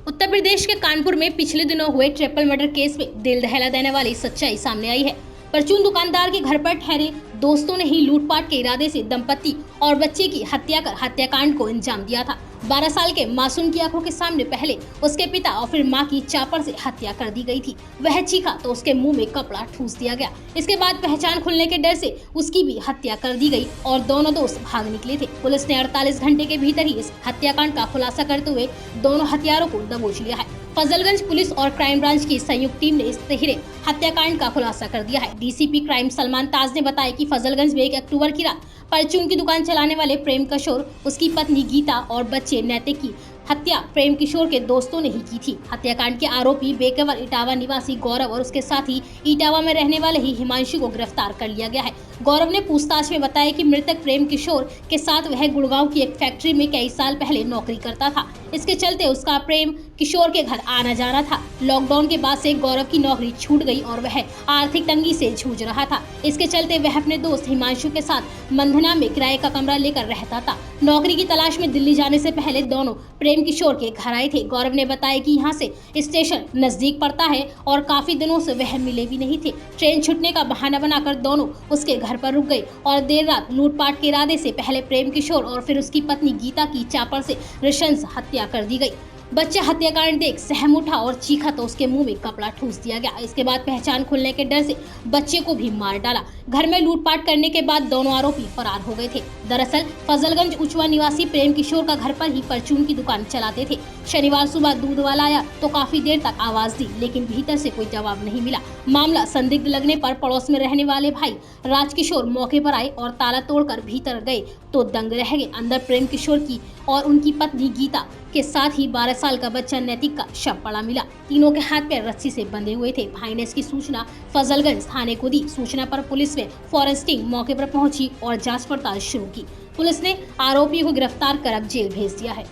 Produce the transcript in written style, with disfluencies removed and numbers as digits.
उत्तर प्रदेश के कानपुर में पिछले दिनों हुए ट्रिपल मर्डर केस में दिल दहला देने वाली सच्चाई सामने आई है। परचून दुकानदार के घर पर ठहरे दोस्तों ने ही लूटपाट के इरादे से दंपति और बच्चे की हत्या कर हत्याकांड को अंजाम दिया था। 12 साल के मासूम की आंखों के सामने पहले उसके पिता और फिर मां की चापड़ से हत्या कर दी गई थी। वह चीखा तो उसके मुंह में कपड़ा ठूस दिया गया। इसके बाद पहचान खुलने के डर से उसकी भी हत्या कर दी गई और दोनों दोस्त भाग निकले थे। पुलिस ने 48 घंटे के भीतर ही इस हत्याकांड का खुलासा करते हुए दोनों हत्यारों को दबोच लिया है। फजलगंज पुलिस और क्राइम ब्रांच की संयुक्त टीम ने इस तिहरे हत्याकांड का खुलासा कर दिया है। डीसीपी क्राइम सलमान ताज ने बताया कि फजलगंज में 1 अक्टूबर की रात परचून की दुकान चलाने वाले प्रेम किशोर, उसकी पत्नी गीता और बच्चे नैतिक की हत्या प्रेम किशोर के दोस्तों ने ही की थी। हत्याकांड के आरोपी बेकवर इटावा निवासी गौरव और उसके साथी इटावा में रहने वाले ही हिमांशु को गिरफ्तार कर लिया गया है। गौरव ने पूछताछ में बताया कि मृतक प्रेम किशोर के साथ वह गुड़गांव की एक फैक्ट्री में कई साल पहले नौकरी करता था। इसके चलते उसका प्रेम किशोर के घर आना जाना था। लॉकडाउन के बाद से गौरव की नौकरी छूट गई और वह आर्थिक तंगी से जूझ रहा था। इसके चलते वह अपने दोस्त हिमांशु के साथ मंधना में किराए का कमरा लेकर रहता था। नौकरी की तलाश में दिल्ली जाने से पहले दोनों प्रेम किशोर के घर आए थे। गौरव ने बताया कि यहाँ से स्टेशन नजदीक पड़ता है और काफी दिनों से वह मिले भी नहीं थे। ट्रेन छूटने का बहाना बनाकर दोनों उसके घर पर रुक गए और देर रात लूटपाट के इरादे से पहले प्रेम किशोर और फिर उसकी पत्नी गीता की चापड़ से नृशंस हत्या कर दी गई। बच्चा हत्याकांड देख सहम उठा और चीखा तो उसके मुंह में कपड़ा ठूस दिया गया। इसके बाद पहचान खुलने के डर से बच्चे को भी मार डाला। घर में लूटपाट करने के बाद दोनों आरोपी फरार हो गए थे। दरअसल फजलगंज उचवा निवासी प्रेम किशोर का घर पर ही परचून की दुकान चलाते थे। शनिवार सुबह दूध वाला आया तो काफी देर तक आवाज दी, लेकिन भीतर से कोई जवाब नहीं मिला। मामला संदिग्ध लगने पर पड़ोस में रहने वाले भाई राजकिशोर मौके पर आए और ताला तोड़कर भीतर गए तो दंग रह गए। अंदर प्रेम किशोर की और उनकी पत्नी गीता के साथ ही 12 साल का बच्चा नैतिक का शव पड़ा मिला। तीनों के हाथ पैर रस्सी से बंधे हुए थे। भाई ने इसकी सूचना फजलगंज थाने को दी। सूचना पर पुलिस में फॉरेंसिक मौके पर पहुंची और जांच पड़ताल शुरू की। पुलिस ने आरोपी को गिरफ्तार कर अब जेल भेज दिया है।